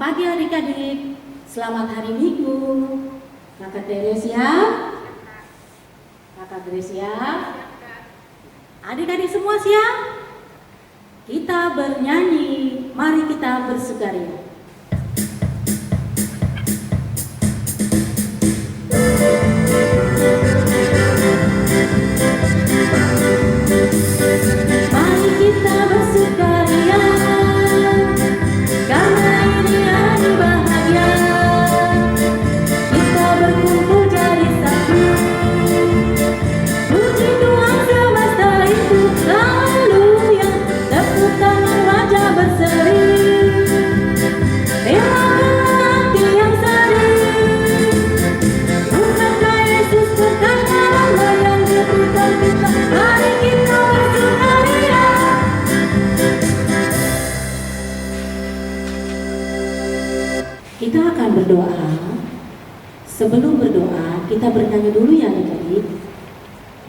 pagi adik-adik, selamat hari Minggu. Kakak Teres ya? Kakak Grace ya? Adik-adik semua siap? Kita bernyanyi, mari kita bersukaria. Mari kita bersukaria, karena ini hari bahagia. Kita berkumpul jadi satu, puji Tuhan semesta itu. Haleluya, tepuk tangan wajah berseri, bela hati yang sedih. Bukankah Yesus berkata Allah yang diberikan kita? Mari kita bersukaria. Kita akan berdoa. Sebelum berdoa, kita bernyanyi dulu ya adik-adik.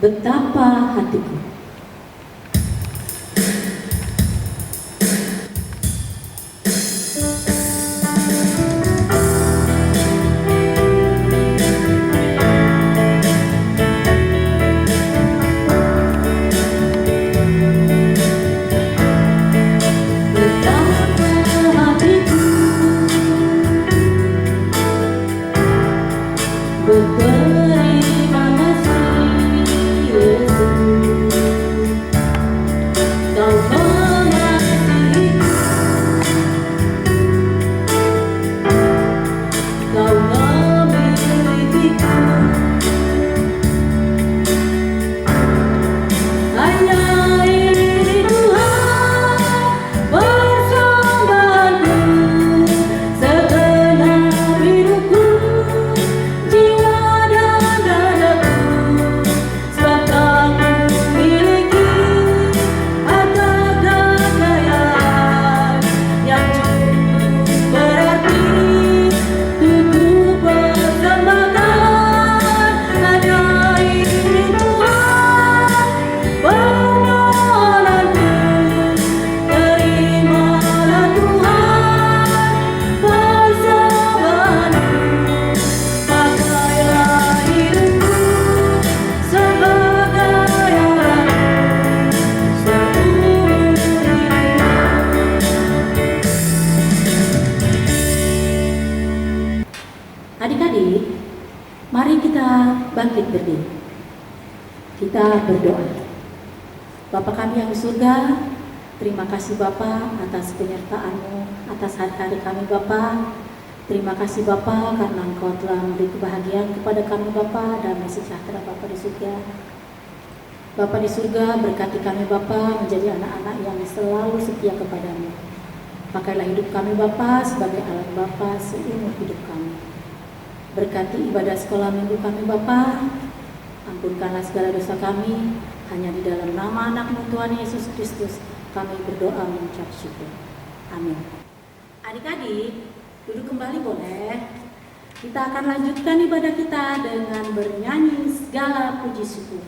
Betapa hatiku. Berterima kasih Yesus, Kau mengasihiku, Kau memilikiku. Hanya ini Tuhan persembahanku, segenap hidupku, jiwa dan ragaku. Sebab Kau memiliki harta kekayaan yang cukup berarti untuk kupersembahkan. Hanya ini Tuhan permohonanku, terimalah Tuhan persembahanku. Pakailah hidupku sebagai orang seumur hidup. Adik-adik, mari kita bangkit berdiri. Kita berdoa. Bapa kami yang di surga, terima kasih Bapa atas penyertaan-Mu atas hari-hari kami Bapa. Terima kasih Bapa karena Engkau telah memberi kebahagiaan kepada kami Bapa, damai sejahtera Bapa di surga. Bapa di surga, berkati kami Bapa menjadi anak-anak yang selalu setia kepadamu. Pakailah hidup kami Bapa sebagai alat Bapa seumur hidup kami. Berkati ibadah sekolah minggu kami Bapa. Ampunkanlah segala dosa kami. Hanya di dalam nama anak-Mu Tuhan Yesus Kristus kami berdoa mengucap syukur. Amin. Adik-adik, duduk kembali boleh. Kita akan lanjutkan ibadah kita dengan bernyanyi segala puji syukur.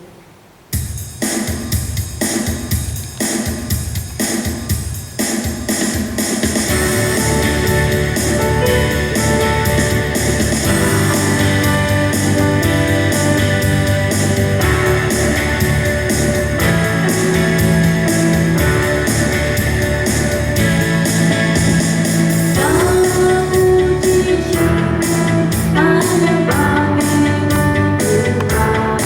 Hanya bagi Tuhan.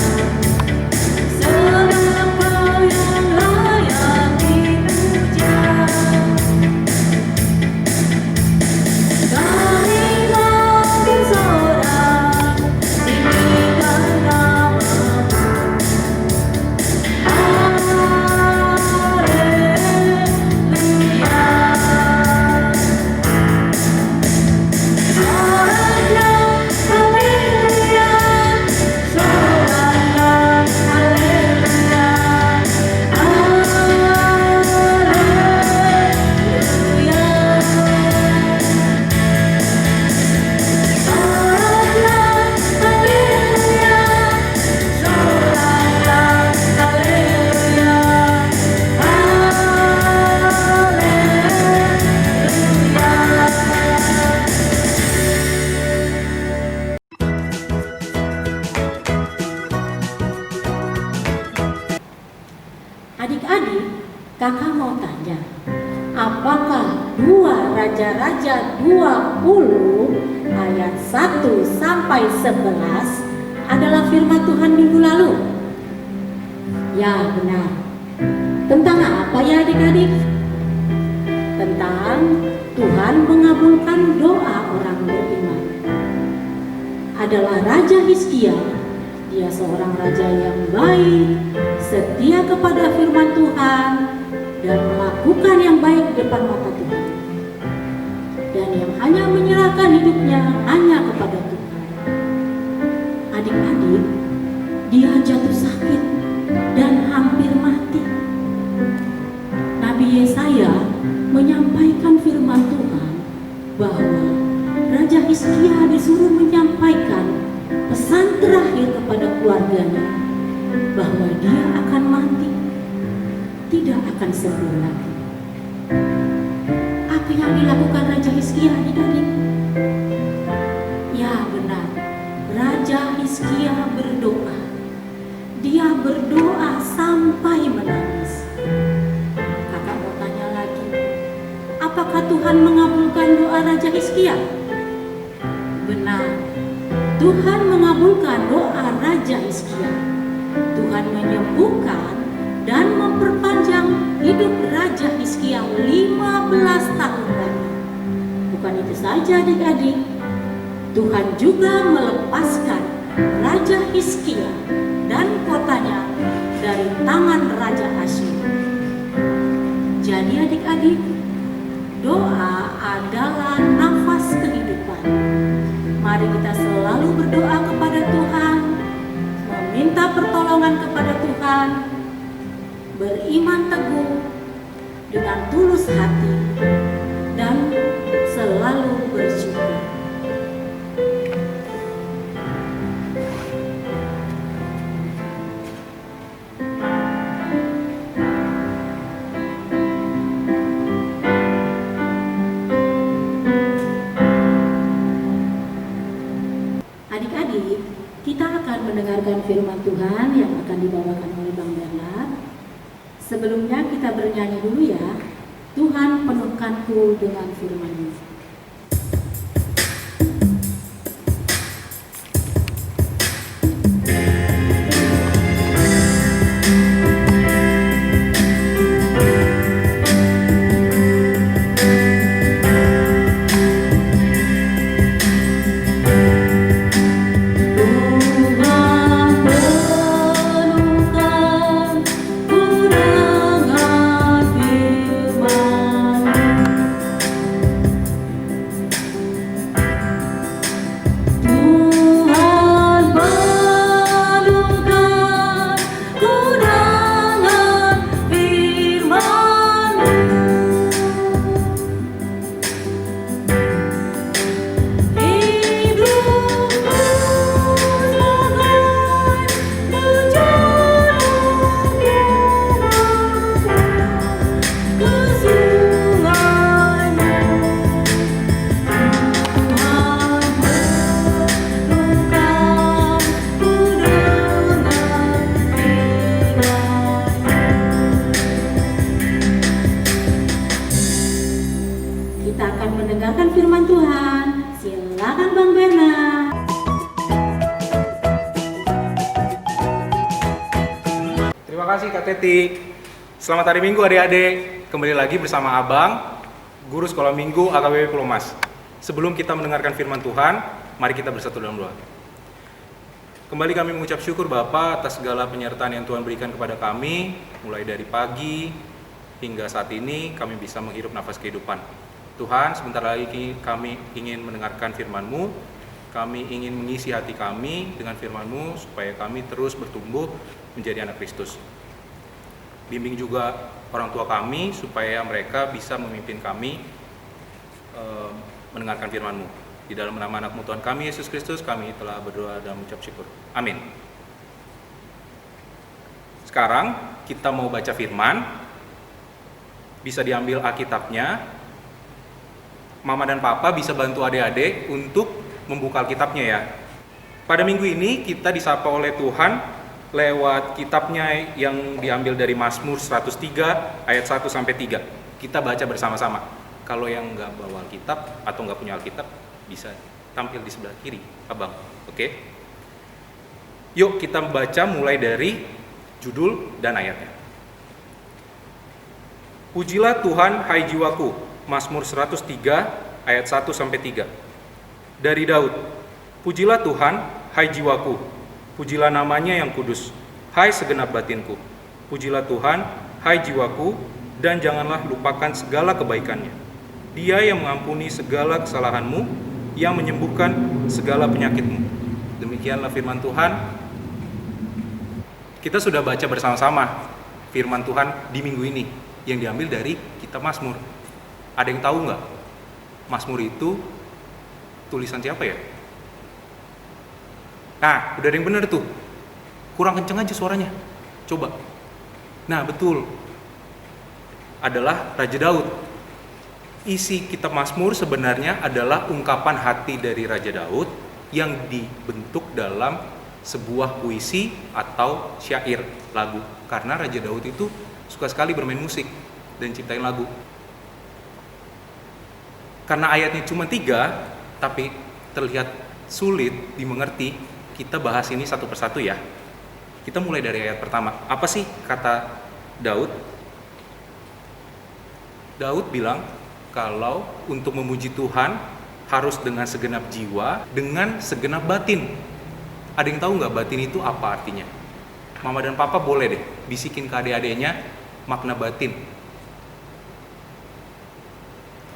Adik-adik, kakak mau tanya, apakah 2 Raja-Raja 20 ayat 1 sampai 11 adalah firman Tuhan minggu lalu? Ya, benar. Tentang apa ya adik-adik? Tentang Tuhan mengabulkan doa orang beriman. Adalah Raja Hizkia. Dia seorang raja yang baik, setia kepada firman Tuhan, dan melakukan yang baik di depan mata Tuhan. Dan yang hanya menyerahkan hidupnya hanya kepada Tuhan. Adik-adik, dia jatuh sakit dan hampir mati. Nabi Yesaya menyampaikan firman Tuhan bahwa Raja Hizkia disuruh menyampaikan pesan terakhir kepada keluarganya bahwa dia akan mati, tidak akan sembuh lagi. Apa yang dilakukan Raja Hizkia adik-adik? Ya benar, Raja Hizkia berdoa. Dia berdoa sampai menangis. Kakak mau tanya lagi, apakah Tuhan mengabulkan doa Raja Hizkia? Benar, Tuhan mengabulkan doa Raja Hizkia. Tuhan menyembuhkan dan memperpanjang hidup Raja Hizkia 15 tahun lagi. Bukan itu saja adik-adik, Tuhan juga melepaskan Raja Hizkia dan kotanya dari tangan Raja Asyur. Jadi adik-adik, doa adalah nafas kehidupan. Mari kita selalu berdoa kepada Tuhan, meminta pertolongan kepada Tuhan, beriman teguh dengan tulus hati, dan selalu bersyukur. Adik-adik, kita akan mendengarkan firman Tuhan yang akan dibawakan oleh Bang Bernard. Sebelumnya kita bernyanyi dulu ya. Tuhan penuhkanku dengan firman-Mu. kasih Kak Teti. Selamat hari Minggu adik-adik. Kembali lagi bersama Abang, Guru Sekolah Minggu AKBP Pulau Mas. Sebelum kita mendengarkan firman Tuhan, mari kita bersatu dalam doa. Kembali kami mengucap syukur Bapa atas segala penyertaan yang Tuhan berikan kepada kami, mulai dari pagi hingga saat ini kami bisa menghirup nafas kehidupan. Tuhan, sebentar lagi kami ingin mendengarkan firman-Mu, kami ingin mengisi hati kami dengan firman-Mu supaya kami terus bertumbuh menjadi anak Kristus. Bimbing juga orang tua kami supaya mereka bisa memimpin kami mendengarkan firman-Mu. Di dalam nama anak-Mu Tuhan kami, Yesus Kristus, kami telah berdoa dan mengucap syukur. Amin. Sekarang kita mau baca firman. Bisa diambil Alkitabnya. Mama dan Papa bisa bantu adik-adik untuk membuka Alkitabnya ya. Pada minggu ini kita disapa oleh Tuhan lewat kitabnya yang diambil dari Mazmur 103 ayat 1 sampai 3. Kita baca bersama-sama. Kalau yang nggak bawa Alkitab atau nggak punya Alkitab, bisa tampil di sebelah kiri, Abang. Oke? Yuk kita baca mulai dari judul dan ayatnya. Pujilah Tuhan, hai jiwaku. Mazmur 103 ayat 1 sampai 3. Dari Daud. Pujilah Tuhan, hai jiwaku. Pujilah namanya yang kudus. Hai segenap batinku. Pujilah Tuhan, hai jiwaku, dan janganlah lupakan segala kebaikannya. Dia yang mengampuni segala kesalahanmu, yang menyembuhkan segala penyakitmu. Demikianlah firman Tuhan. Kita sudah baca bersama-sama firman Tuhan di minggu ini yang diambil dari kitab Mazmur. Ada yang tahu nggak? Mazmur itu tulisan siapa ya? Nah, udah ada yang benar tuh. Kurang kenceng aja suaranya. Coba. Nah, betul. Adalah Raja Daud. Isi kitab Mazmur sebenarnya adalah ungkapan hati dari Raja Daud yang dibentuk dalam sebuah puisi atau syair lagu. Karena Raja Daud itu suka sekali bermain musik dan ciptain lagu. Karena ayatnya cuma 3, tapi terlihat sulit dimengerti, kita bahas ini satu persatu ya. Kita mulai dari ayat pertama. Apa sih kata Daud? Daud bilang kalau untuk memuji Tuhan harus dengan segenap jiwa, dengan segenap batin. Ada yang tahu nggak batin itu apa artinya? Mama dan Papa boleh deh bisikin ke adik-adiknya makna batin.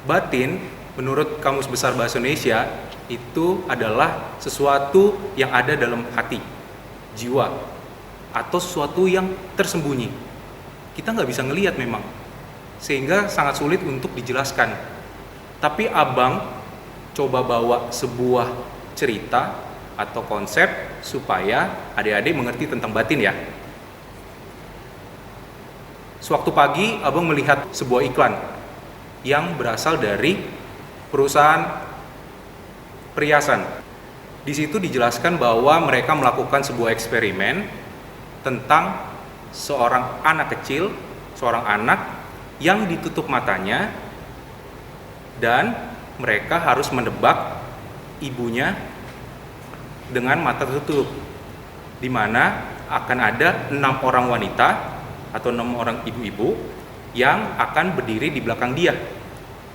Batin menurut Kamus Besar Bahasa Indonesia itu adalah sesuatu yang ada dalam hati, jiwa, atau sesuatu yang tersembunyi. Kita nggak bisa ngelihat memang, sehingga sangat sulit untuk dijelaskan. Tapi Abang coba bawa sebuah cerita atau konsep supaya adik-adik mengerti tentang batin ya. Sewaktu pagi, Abang melihat sebuah iklan yang berasal dari perusahaan perhiasan. Di situ dijelaskan bahwa mereka melakukan sebuah eksperimen tentang seorang anak kecil, seorang anak yang ditutup matanya dan mereka harus menebak ibunya dengan mata tertutup, di mana akan ada 6 orang wanita atau 6 orang ibu-ibu yang akan berdiri di belakang dia.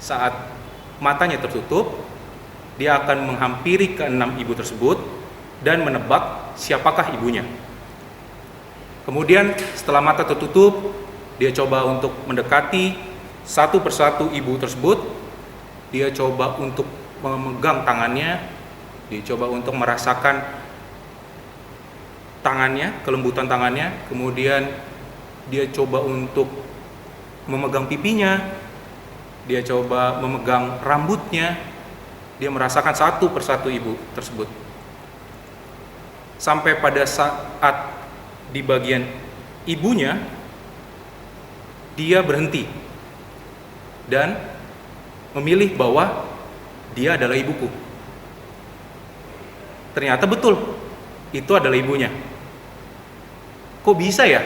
Saat matanya tertutup, dia akan menghampiri ke-6 ibu tersebut dan menebak siapakah ibunya. Kemudian setelah mata tertutup, dia coba untuk mendekati satu persatu ibu tersebut. Dia coba untuk memegang tangannya, dia coba untuk merasakan tangannya, kelembutan tangannya. Kemudian dia coba untuk memegang pipinya, dia coba memegang rambutnya. Dia merasakan satu persatu ibu tersebut. Sampai pada saat di bagian ibunya, dia berhenti dan memilih bahwa dia adalah ibuku. Ternyata betul, itu adalah ibunya. Kok bisa ya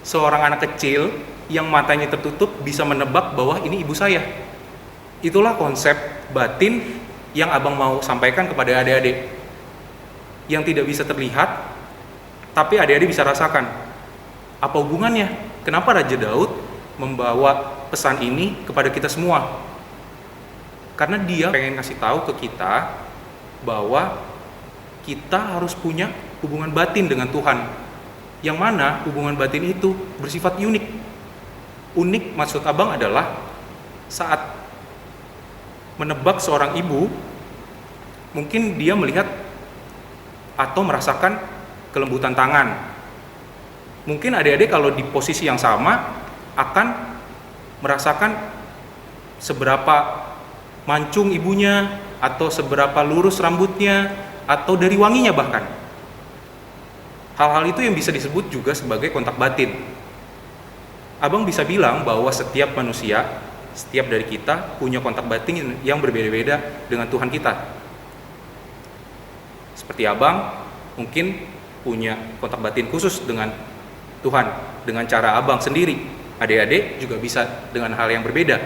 seorang anak kecil yang matanya tertutup bisa menebak bahwa ini ibu saya? Itulah konsep batin yang Abang mau sampaikan kepada adik-adik, yang tidak bisa terlihat tapi adik-adik bisa rasakan. Apa hubungannya? Kenapa Raja Daud membawa pesan ini kepada kita semua? Karena dia pengen kasih tahu ke kita bahwa kita harus punya hubungan batin dengan Tuhan, yang mana hubungan batin itu bersifat unik. Unik maksud Abang adalah saat menebak seorang ibu, mungkin dia melihat atau merasakan kelembutan tangan. Mungkin adik-adik kalau di posisi yang sama akan merasakan seberapa mancung ibunya, atau seberapa lurus rambutnya, atau dari wanginya bahkan. Hal-hal itu yang bisa disebut juga sebagai kontak batin. Abang bisa bilang bahwa setiap manusia, setiap dari kita punya kontak batin yang berbeda-beda dengan Tuhan kita. Seperti Abang, mungkin punya kontak batin khusus dengan Tuhan dengan cara abang sendiri. Adik-adik juga bisa dengan hal yang berbeda.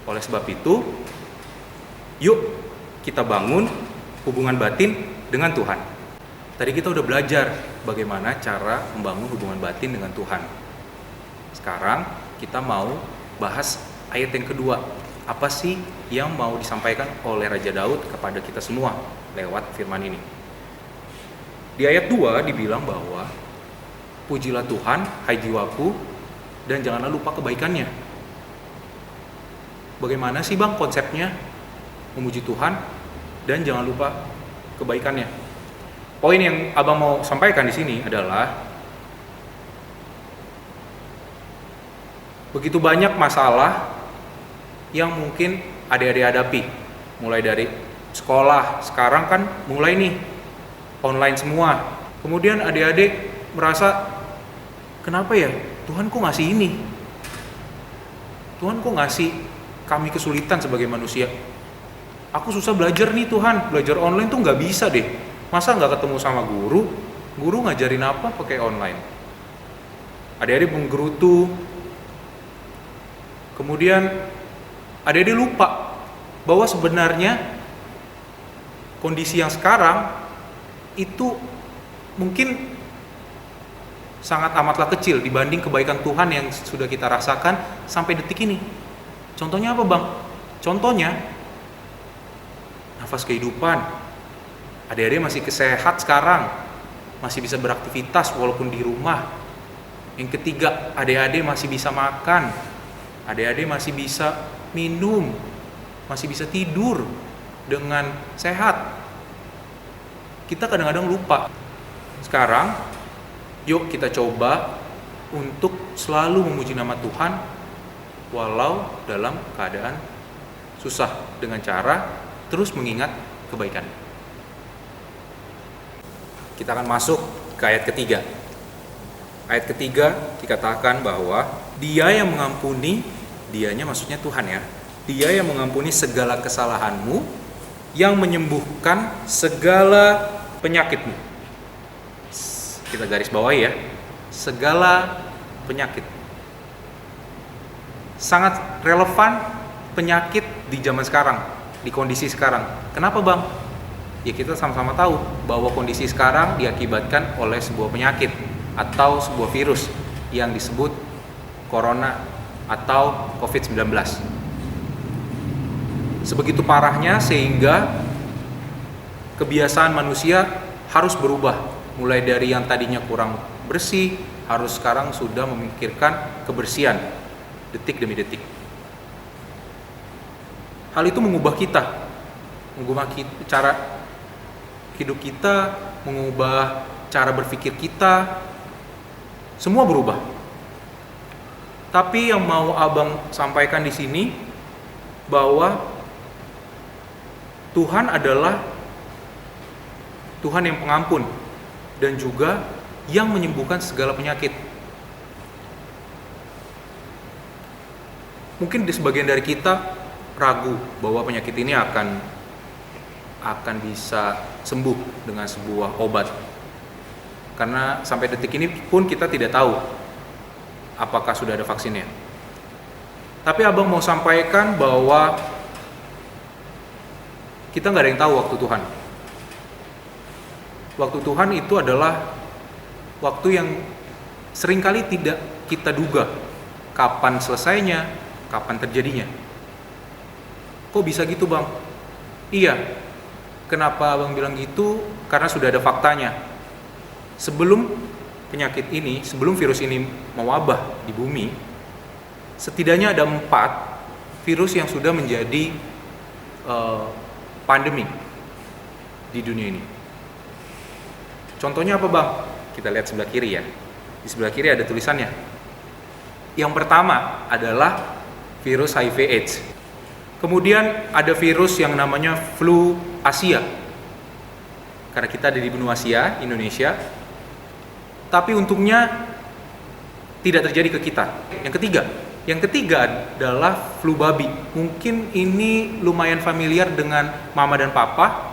Oleh sebab itu, yuk kita bangun hubungan batin dengan Tuhan. Tadi kita udah belajar bagaimana cara membangun hubungan batin dengan Tuhan. Sekarang kita mau bahas ayat yang kedua. Apa sih yang mau disampaikan oleh Raja Daud kepada kita semua lewat firman ini? Di ayat 2 dibilang bahwa pujilah Tuhan, hai jiwaku, dan janganlah lupa kebaikannya. Bagaimana sih bang konsepnya memuji Tuhan dan jangan lupa kebaikannya? Poin yang abang mau sampaikan di sini adalah begitu banyak masalah yang mungkin adik-adik hadapi, mulai dari sekolah, sekarang kan mulai nih online semua. Kemudian adik-adik merasa, kenapa ya Tuhan kok ngasih ini? Tuhan kok ngasih kami kesulitan sebagai manusia? Aku susah belajar nih Tuhan, belajar online tuh nggak bisa deh. Masa nggak ketemu sama guru? Guru ngajarin apa pakai online? Adik-adik menggerutu. Kemudian adik-adik lupa bahwa sebenarnya kondisi yang sekarang itu mungkin sangat amatlah kecil dibanding kebaikan Tuhan yang sudah kita rasakan sampai detik ini. Contohnya apa bang? Contohnya nafas kehidupan. Adik-adik masih sehat sekarang, masih bisa beraktivitas walaupun di rumah. Yang ketiga, adik-adik masih bisa makan, adik-adik masih bisa minum, masih bisa tidur dengan sehat. Kita kadang-kadang lupa. Sekarang, yuk kita coba untuk selalu memuji nama Tuhan walau dalam keadaan susah dengan cara terus mengingat kebaikan. Kita akan masuk ke ayat ketiga. Ayat ketiga dikatakan bahwa Dia yang mengampuni, Dianya maksudnya Tuhan ya. Dia yang mengampuni segala kesalahanmu, yang menyembuhkan segala penyakitmu. Kita garis bawahi ya, segala penyakit. Sangat relevan penyakit di zaman sekarang, di kondisi sekarang. Kenapa bang? Ya kita sama-sama tahu bahwa kondisi sekarang diakibatkan oleh sebuah penyakit atau sebuah virus yang disebut Corona atau COVID-19. Sebegitu parahnya sehingga kebiasaan manusia harus berubah. Mulai dari yang tadinya kurang bersih, harus sekarang sudah memikirkan kebersihan detik demi detik. Hal itu mengubah kita, cara hidup kita, mengubah cara berpikir kita, semua berubah. Tapi yang mau abang sampaikan di sini bahwa Tuhan adalah Tuhan yang pengampun dan juga yang menyembuhkan segala penyakit. Mungkin di sebagian dari kita ragu bahwa penyakit ini akan bisa sembuh dengan sebuah obat. Karena sampai detik ini pun kita tidak tahu apakah sudah ada vaksinnya. Tapi abang mau sampaikan bahwa kita nggak ada yang tahu waktu Tuhan. Waktu Tuhan itu adalah waktu yang seringkali tidak kita duga kapan selesainya, kapan terjadinya. Kok bisa gitu bang? Iya, kenapa abang bilang gitu? Karena sudah ada faktanya. Sebelum penyakit ini, sebelum virus ini mewabah di bumi, setidaknya ada 4 virus yang sudah menjadi pandemi di dunia ini. Contohnya apa bang? Kita lihat sebelah kiri ya. Di sebelah kiri ada tulisannya. Yang pertama adalah virus HIV/AIDS. Kemudian ada virus yang namanya flu Asia. Karena kita ada di benua Asia, Indonesia. Tapi untungnya tidak terjadi ke kita. Yang ketiga adalah flu babi. Mungkin ini lumayan familiar dengan mama dan papa.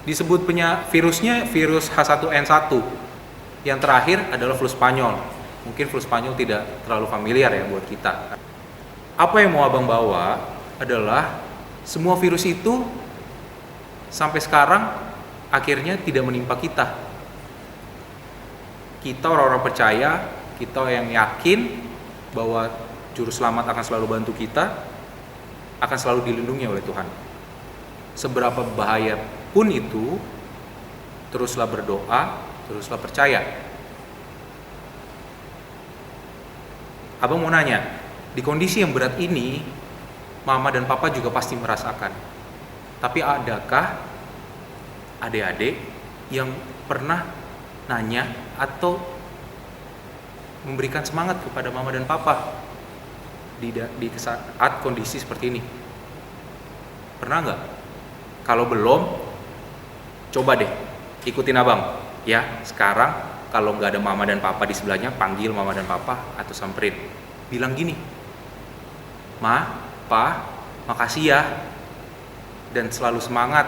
Disebut virusnya virus H1N1. Yang terakhir adalah flu Spanyol. Mungkin flu Spanyol tidak terlalu familiar ya buat kita. Apa yang mau abang bawa adalah semua virus itu sampai sekarang akhirnya tidak menimpa kita. Kita orang-orang percaya, kita yang yakin bahwa Juru Selamat akan selalu bantu kita, akan selalu dilindungi oleh Tuhan. Seberapa bahaya pun itu, teruslah berdoa, teruslah percaya. Abang mau nanya, di kondisi yang berat ini, mama dan papa juga pasti merasakan. Tapi adakah adik-adik yang pernah nanya atau memberikan semangat kepada mama dan papa di saat kondisi seperti ini? Pernah nggak? Kalau belum, coba deh ikutin abang ya. Sekarang kalau nggak ada mama dan papa di sebelahnya, panggil mama dan papa atau samperin, bilang gini, Ma, Pa, makasih ya, dan selalu semangat,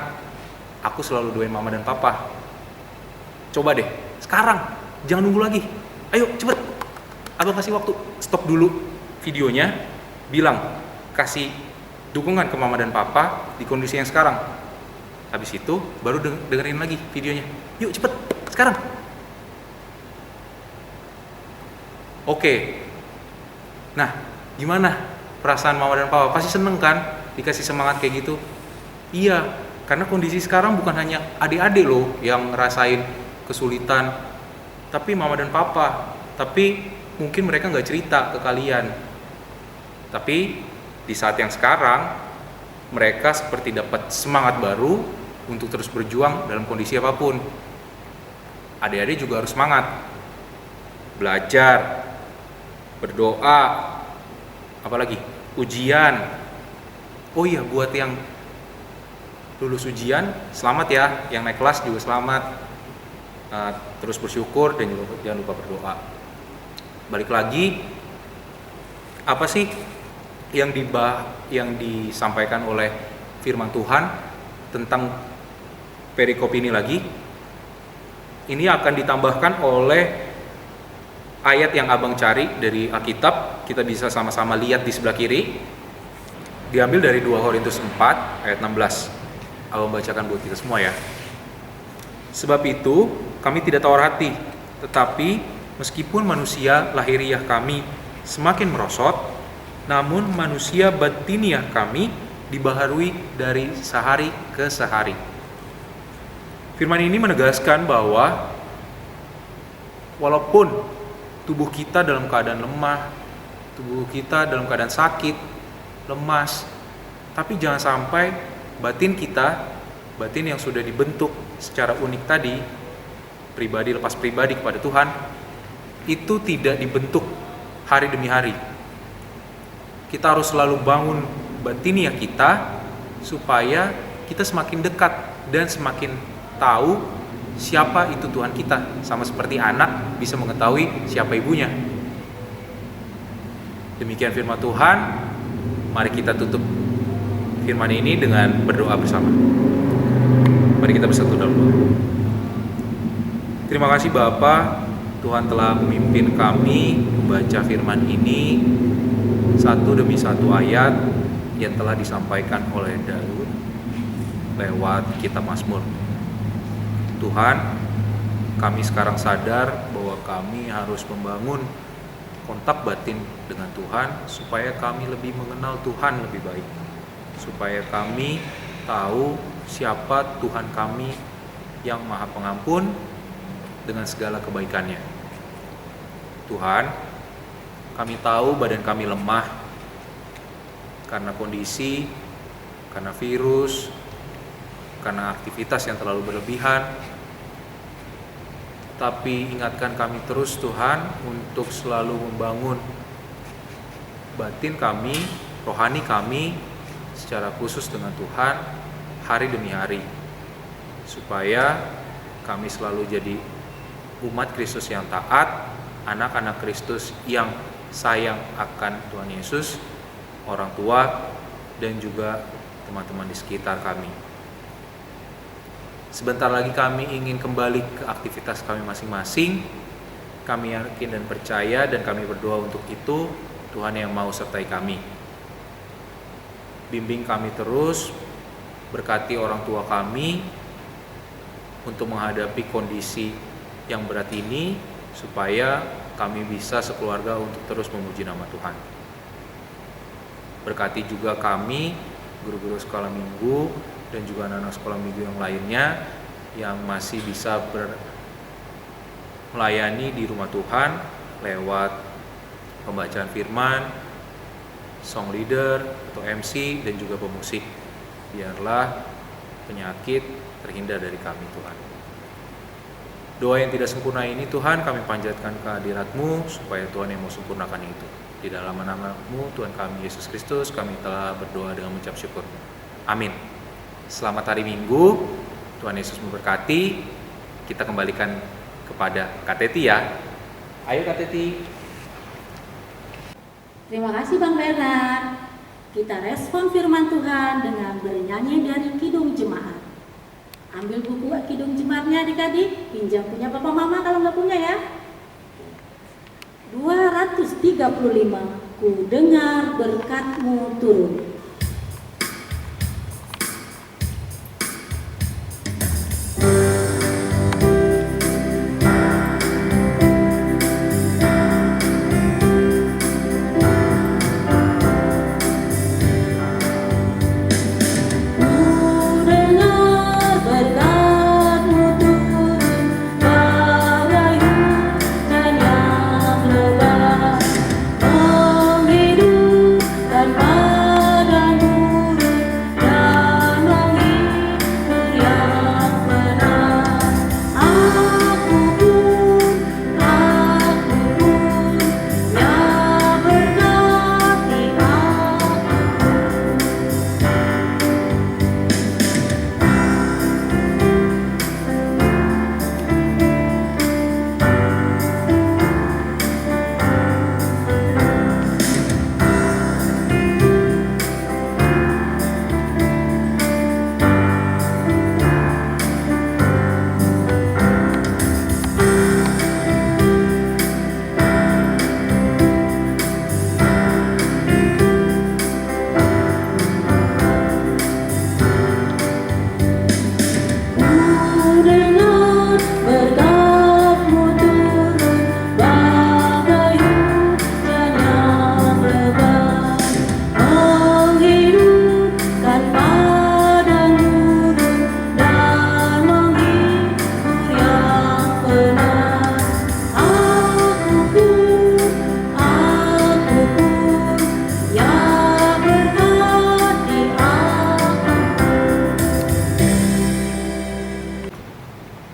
aku selalu doain mama dan papa. Coba deh sekarang, jangan nunggu lagi, ayo cepet. Abang kasih waktu, stop dulu videonya, bilang, kasih dukungan ke mama dan papa di kondisi yang sekarang. Habis itu baru dengerin lagi videonya. Yuk cepet, sekarang. Oke. Nah, gimana perasaan mama dan papa? Pasti seneng kan dikasih semangat kayak gitu? Iya, karena kondisi sekarang bukan hanya adik-adik loh yang ngerasain kesulitan, tapi mama dan papa. Tapi mungkin mereka nggak cerita ke kalian. Tapi di saat yang sekarang, mereka seperti dapat semangat baru untuk terus berjuang dalam kondisi apapun. Adik-adik juga harus semangat, belajar, berdoa, apalagi ujian. Oh iya, buat yang lulus ujian, selamat ya. Yang naik kelas juga selamat. Terus bersyukur dan jangan lupa berdoa. Balik lagi, apa sih yang disampaikan oleh firman Tuhan tentang perikop ini lagi? Ini akan ditambahkan oleh ayat yang abang cari dari Alkitab. Kita bisa sama-sama lihat di sebelah kiri. Diambil dari 2 Korintus 4 ayat 16. Abang bacakan buat kita semua ya. Sebab itu kami tidak tawar hati, tetapi meskipun manusia lahiriah kami semakin merosot, namun manusia batiniah kami dibaharui dari sehari ke sehari. Firman ini menegaskan bahwa walaupun tubuh kita dalam keadaan lemah, tubuh kita dalam keadaan sakit, lemas, tapi jangan sampai batin kita, batin yang sudah dibentuk secara unik tadi, pribadi lepas pribadi kepada Tuhan, itu tidak dibentuk hari demi hari. Kita harus selalu bangun batiniah kita supaya kita semakin dekat dan semakin tahu siapa itu Tuhan kita, sama seperti anak bisa mengetahui siapa ibunya. Demikian firman Tuhan. Mari kita tutup firman ini dengan berdoa bersama. Mari kita bersatu dalam doa. Terima kasih Bapa, Tuhan telah memimpin kami membaca firman ini satu demi satu ayat yang telah disampaikan oleh Daud lewat kitab Mazmur. Tuhan, kami sekarang sadar bahwa kami harus membangun kontak batin dengan Tuhan supaya kami lebih mengenal Tuhan lebih baik, supaya kami tahu siapa Tuhan kami yang Maha Pengampun dengan segala kebaikannya. Tuhan, kami tahu badan kami lemah karena kondisi, karena virus, karena aktivitas yang terlalu berlebihan. Tapi ingatkan kami terus Tuhan untuk selalu membangun batin kami, rohani kami secara khusus dengan Tuhan hari demi hari, supaya kami selalu jadi umat Kristus yang taat, anak-anak Kristus yang sayang akan Tuhan Yesus, orang tua, dan juga teman-teman di sekitar kami. Sebentar lagi kami ingin kembali ke aktivitas kami masing-masing. Kami yakin dan percaya dan kami berdoa untuk itu, Tuhan yang mau sertai kami. Bimbing kami terus, berkati orang tua kami untuk menghadapi kondisi yang berat ini, supaya kami bisa sekeluarga untuk terus memuji nama Tuhan. Berkati juga kami, guru-guru sekolah minggu, dan juga anak-anak sekolah minggu yang lainnya yang masih bisa melayani di rumah Tuhan lewat pembacaan firman, song leader atau MC, dan juga pemusik. Biarlah penyakit terhindar dari kami, Tuhan. Doa yang tidak sempurna ini Tuhan kami panjatkan ke hadirat-Mu, supaya Tuhan yang mau sempurnakan itu. Di dalam nama-Mu Tuhan kami Yesus Kristus, kami telah berdoa dengan mengucap syukur. Amin. Selamat hari Minggu, Tuhan Yesus memberkati. Kita kembalikan kepada Kak Teti ya. Ayo Kak Teti. Terima kasih Bang Bernard. Kita respon firman Tuhan dengan bernyanyi dari Kidung Jemaat. Ambil buku Kidung Jemaatnya adik-adik, pinjam punya papa mama kalau nggak punya ya. 235, ku dengar berkat-Mu turun.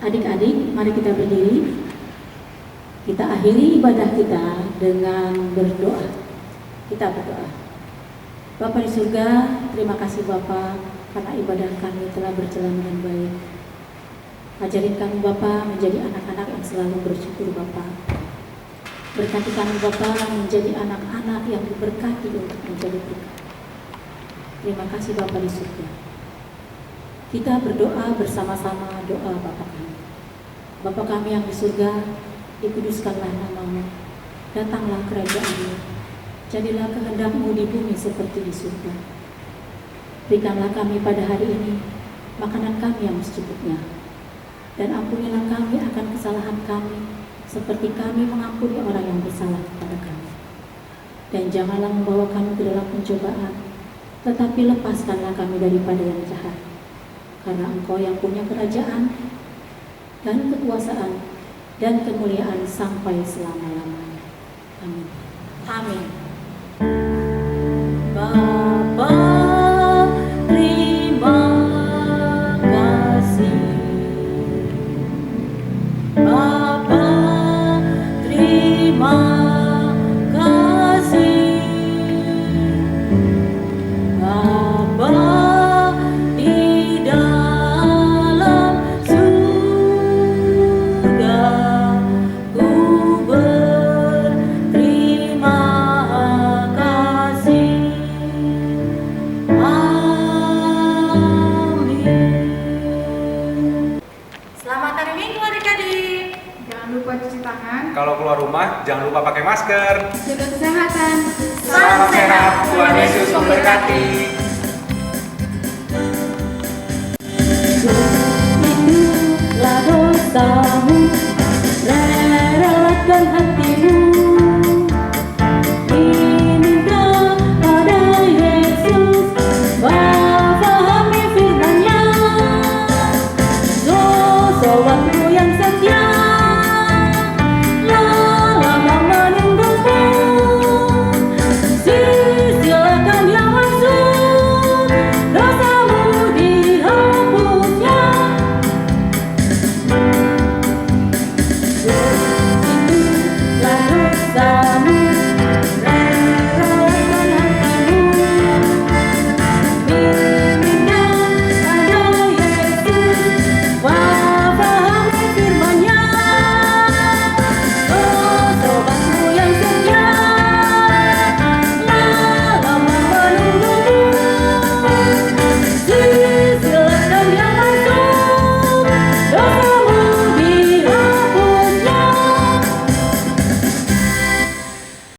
Adik-adik, mari kita berdiri. Kita akhiri ibadah kita dengan berdoa. Kita berdoa. Bapa di surga, terima kasih Bapa karena ibadah kami telah berjalan dengan baik. Ajarin kami Bapa menjadi anak-anak yang selalu bersyukur Bapa. Berkati kami Bapa menjadi anak-anak yang diberkati untuk menjadi berkat. Terima kasih Bapa di surga. Kita berdoa bersama-sama doa Bapa kami. Bapa kami yang di surga, dikuduskanlah nama-Mu, datanglah kerajaan-Mu, jadilah kehendak-Mu di bumi seperti di surga. Berikanlah kami pada hari ini makanan kami yang secukupnya, dan ampunilah kami akan kesalahan kami, seperti kami mengampuni orang yang bersalah kepada kami. Dan janganlah membawa kami ke dalam pencobaan, tetapi lepaskanlah kami daripada yang jahat. Karena Engkau yang punya kerajaan dan kekuasaan dan kemuliaan sampai selama-lamanya. Amin. Amin. Bapa, terima kasih. Bapa, terima kasih. Bapa di dalam surga, ku berterima kasih. tangan. Kalau keluar rumah, jangan lupa pakai masker. Jaga kesehatan. Salam sehat, Tuhan Yesus memberkati. Itulah dosamu, relakan hati